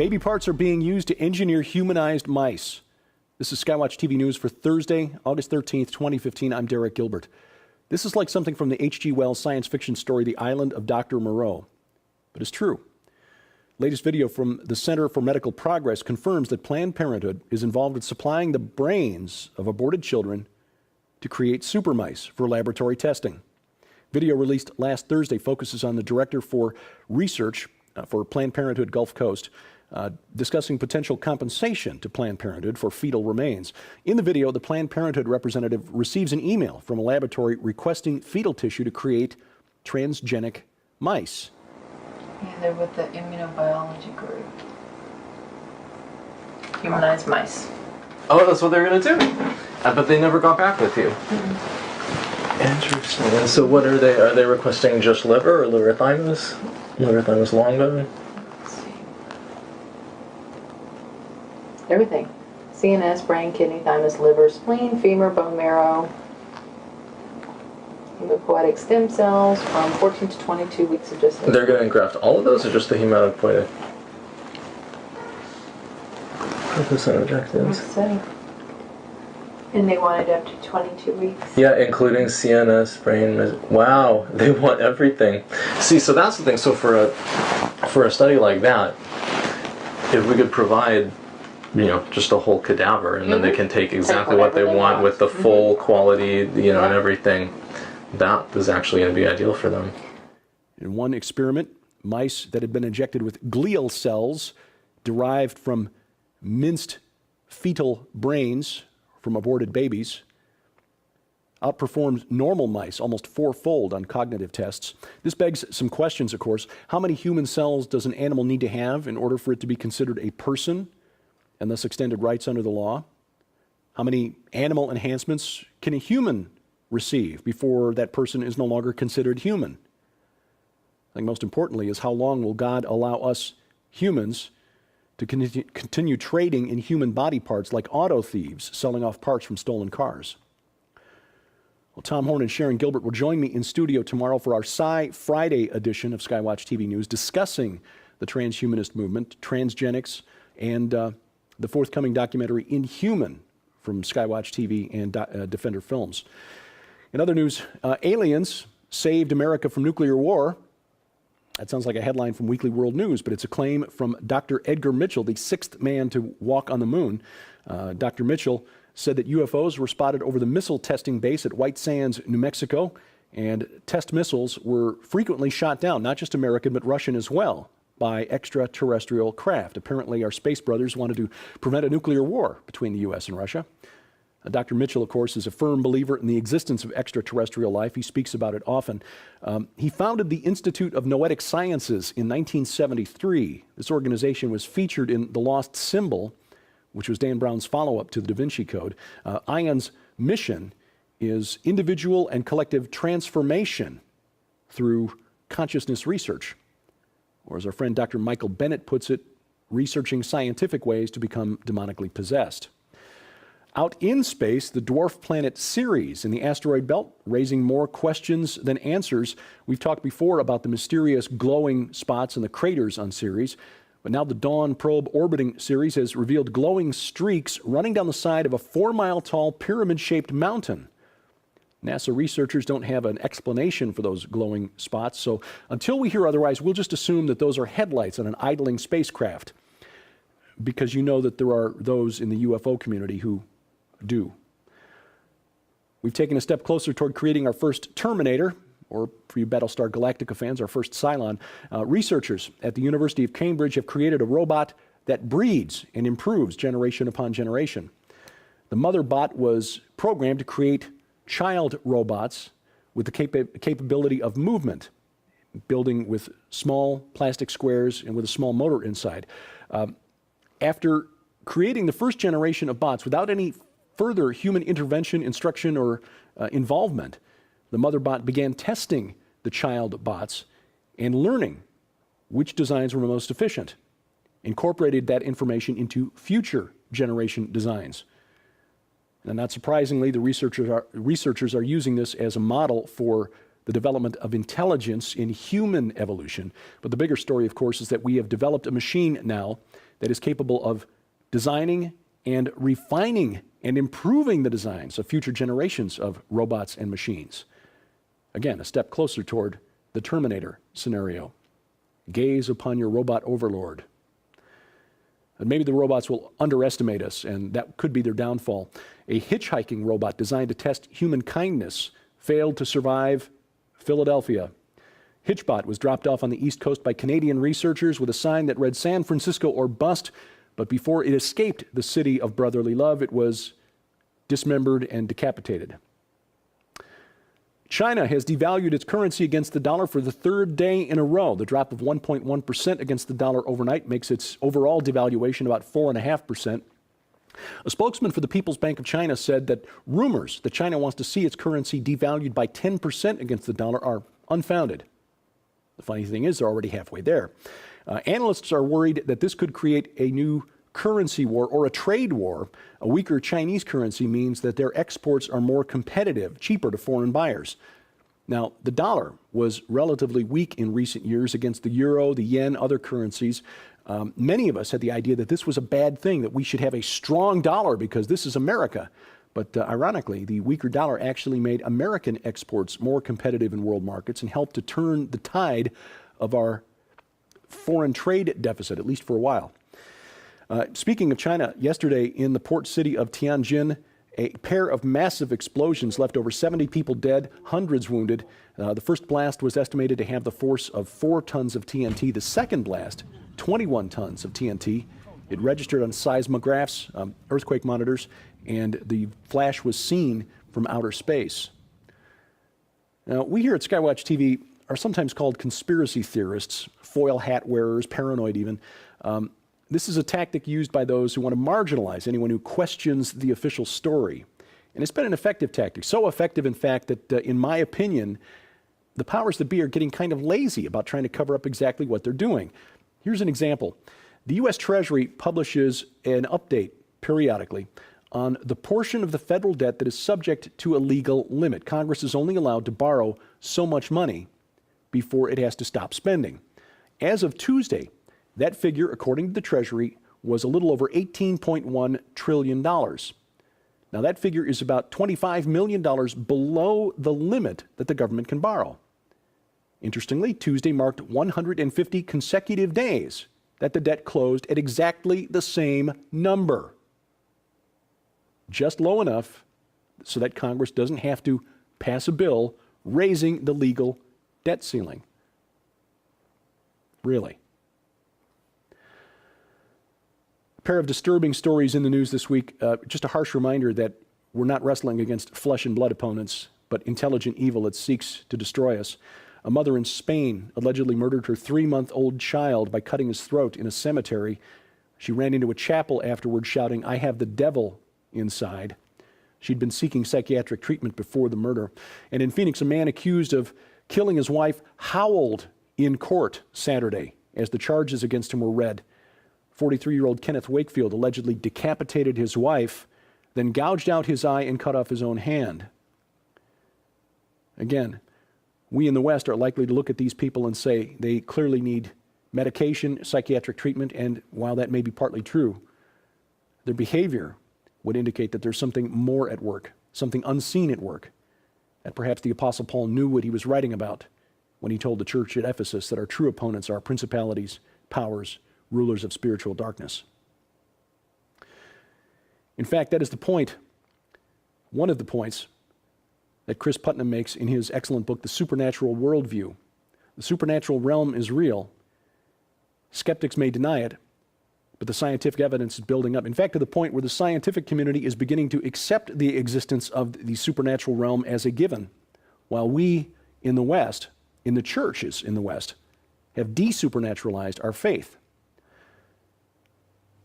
Baby parts are being used to engineer humanized mice. This is SkyWatchTV News for Thursday, August 13th, 2015. I'm Derek Gilbert. This is like something from the H.G. Wells science fiction story, The Island of Dr. Moreau. But it's true. Latest video from the Center for Medical Progress confirms that Planned Parenthood is involved in supplying the brains of aborted children to create super mice for laboratory testing. Video released last Thursday focuses on the director for research for Planned Parenthood Gulf Coast, discussing potential compensation to Planned Parenthood for fetal remains. In the video, the Planned Parenthood representative receives an email from a laboratory requesting fetal tissue to create transgenic mice. Yeah, they're with the immunobiology group. Humanized mice. Oh, that's what they're going to do. But they never got back with you. Mm-hmm. Interesting. And so what are they? Are they requesting just liver or liver thymus? Liver thymus longa? Let's see. Everything. CNS, brain, kidney, thymus, liver, spleen, femur, bone marrow, hematopoietic stem cells from 14 to 22 weeks of gestation. They're going to engraft all of those or just the hematopoietic? Purpose and objectives. And they wanted up to 22 weeks. Yeah, including CNS, brain. Wow, they want everything. See, so that's the thing. So for a study like that, if we could provide, just a whole cadaver, and then they can take exactly what they want with the full quality, and everything, that is actually going to be ideal for them. In one experiment, mice that had been injected with glial cells derived from minced fetal brains from aborted babies outperformed normal mice almost fourfold on cognitive tests. This begs some questions, of course. How many human cells does an animal need to have in order for it to be considered a person and thus extended rights under the law? How many animal enhancements can a human receive before that person is no longer considered human? I think most importantly is how long will God allow us humans to continue trading in human body parts like auto thieves selling off parts from stolen cars? Well, Tom Horn and Sharon Gilbert will join me in studio tomorrow for our Sci Friday edition of SkyWatch TV News, discussing the transhumanist movement, transgenics, and the forthcoming documentary Inhuman from SkyWatch TV and Defender Films. In other news, aliens saved America from nuclear war. That sounds like a headline from Weekly World News, but it's a claim from Dr. Edgar Mitchell, the sixth man to walk on the moon. Dr. Mitchell said that UFOs were spotted over the missile testing base at White Sands, New Mexico, and test missiles were frequently shot down, not just American, but Russian as well, by extraterrestrial craft. Apparently, our space brothers wanted to prevent a nuclear war between the U.S. and Russia. Dr. Mitchell, of course, is a firm believer in the existence of extraterrestrial life. He speaks about it often. He founded the Institute of Noetic Sciences in 1973. This organization was featured in The Lost Symbol, which was Dan Brown's follow-up to the Da Vinci Code. ION's mission is individual and collective transformation through consciousness research, or as our friend Dr. Michael Bennett puts it, researching scientific ways to become demonically possessed. Out in space, the dwarf planet Ceres in the asteroid belt, raising more questions than answers. We've talked before about the mysterious glowing spots and the craters on Ceres, but now the Dawn probe orbiting Ceres has revealed glowing streaks running down the side of a 4-mile-tall pyramid-shaped mountain. NASA researchers don't have an explanation for those glowing spots, so until we hear otherwise, we'll just assume that those are headlights on an idling spacecraft, because you know that there are those in the UFO community who do. We've taken a step closer toward creating our first Terminator, or for you Battlestar Galactica fans, our first Cylon. Researchers at the University of Cambridge have created a robot that breeds and improves generation upon generation. The mother bot was programmed to create child robots with the capability of movement, building with small plastic squares and with a small motor inside. After creating the first generation of bots without any further human intervention, instruction, or involvement, the mother bot began testing the child bots and learning which designs were most efficient, incorporated that information into future generation designs. And not surprisingly, the researchers are using this as a model for the development of intelligence in human evolution. But the bigger story, of course, is that we have developed a machine now that is capable of designing and refining and improving the designs of future generations of robots and machines. Again, a step closer toward the Terminator scenario. Gaze upon your robot overlord. And maybe the robots will underestimate us, and that could be their downfall. A hitchhiking robot designed to test human kindness failed to survive Philadelphia. Hitchbot was dropped off on the East Coast by Canadian researchers with a sign that read San Francisco or bust, but before it escaped the city of brotherly love, it was dismembered and decapitated. China has devalued its currency against the dollar for the third day in a row. The drop of 1.1% against the dollar overnight makes its overall devaluation about 4.5%. A spokesman for the People's Bank of China said that rumors that China wants to see its currency devalued by 10% against the dollar are unfounded. The funny thing is, they're already halfway there. Analysts are worried that this could create a new currency war or a trade war. A weaker Chinese currency means that their exports are more competitive, cheaper to foreign buyers. Now, the dollar was relatively weak in recent years against the euro, the yen, other currencies. Many of us had the idea that this was a bad thing, that we should have a strong dollar because this is America. But ironically, the weaker dollar actually made American exports more competitive in world markets and helped to turn the tide of our foreign trade deficit, at least for a while. Speaking of China, yesterday in the port city of Tianjin, a pair of massive explosions left over 70 people dead, hundreds wounded. The first blast was estimated to have the force of 4 tons of TNT. The second blast, 21 tons of TNT. It registered on seismographs, earthquake monitors, and the flash was seen from outer space. Now, we here at SkyWatch TV are sometimes called conspiracy theorists, foil hat wearers, paranoid even. This is a tactic used by those who want to marginalize anyone who questions the official story. And it's been an effective tactic, so effective, in fact, that in my opinion, the powers that be are getting kind of lazy about trying to cover up exactly what they're doing. Here's an example. The U.S. Treasury publishes an update periodically on the portion of the federal debt that is subject to a legal limit. Congress is only allowed to borrow so much money before it has to stop spending. As of Tuesday, that figure, according to the Treasury, was a little over $18.1 trillion. Now, that figure is about $25 million below the limit that the government can borrow. Interestingly, Tuesday marked 150 consecutive days that the debt closed at exactly the same number. Just low enough so that Congress doesn't have to pass a bill raising the legal debt ceiling. Really. A pair of disturbing stories in the news this week. Just a harsh reminder that we're not wrestling against flesh and blood opponents, but intelligent evil that seeks to destroy us. A mother in Spain allegedly murdered her 3-month-old child by cutting his throat in a cemetery. She ran into a chapel afterward shouting, "I have the devil inside." She'd been seeking psychiatric treatment before the murder. And in Phoenix, a man accused of killing his wife howled in court Saturday as the charges against him were read. 43-year-old Kenneth Wakefield allegedly decapitated his wife, then gouged out his eye and cut off his own hand. Again, we in the West are likely to look at these people and say they clearly need medication, psychiatric treatment, and while that may be partly true, their behavior would indicate that there's something more at work, something unseen at work, that perhaps the Apostle Paul knew what he was writing about when he told the church at Ephesus that our true opponents are principalities, powers, rulers of spiritual darkness. In fact, that is the point, one of the points that Chris Putnam makes in his excellent book, The Supernatural Worldview. The supernatural realm is real. Skeptics may deny it, but the scientific evidence is building up. In fact, to the point where the scientific community is beginning to accept the existence of the supernatural realm as a given, while we in the West, in the churches in the West, have desupernaturalized our faith.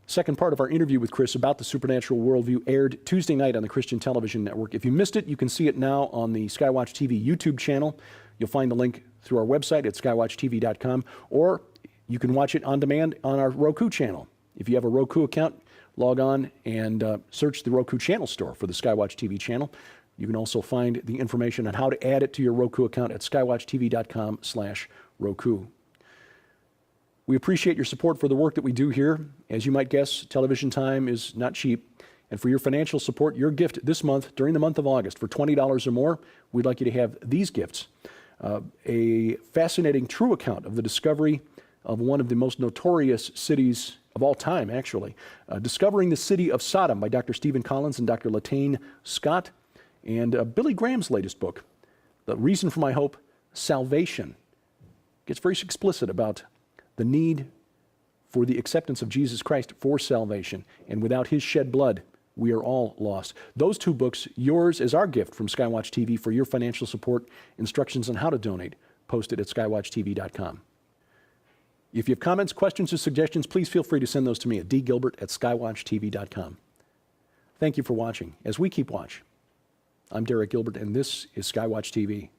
Second part of our interview with Chris about the supernatural worldview aired Tuesday night on the Christian Television Network. If you missed it, you can see it now on the SkyWatch TV YouTube channel. You'll find the link through our website at skywatchtv.com, or you can watch it on demand on our Roku channel. If you have a Roku account, log on and search the Roku channel store for the SkyWatch TV channel. You can also find the information on how to add it to your Roku account at skywatchtv.com/Roku. We appreciate your support for the work that we do here. As you might guess, television time is not cheap. And for your financial support, your gift this month, during the month of August, for $20 or more, we'd like you to have these gifts. A fascinating true account of the discovery of one of the most notorious cities of all time, actually. Discovering the City of Sodom by Dr. Stephen Collins and Dr. Latane Scott. And Billy Graham's latest book, The Reason for My Hope, Salvation. Gets very explicit about the need for the acceptance of Jesus Christ for salvation. And without his shed blood, we are all lost. Those two books, yours as our gift from SkyWatch TV for your financial support. Instructions on how to donate posted at skywatchtv.com. If you have comments, questions, or suggestions, please feel free to send those to me at dgilbert@skywatchtv.com. Thank you for watching. As we keep watch, I'm Derek Gilbert, and this is SkyWatch TV.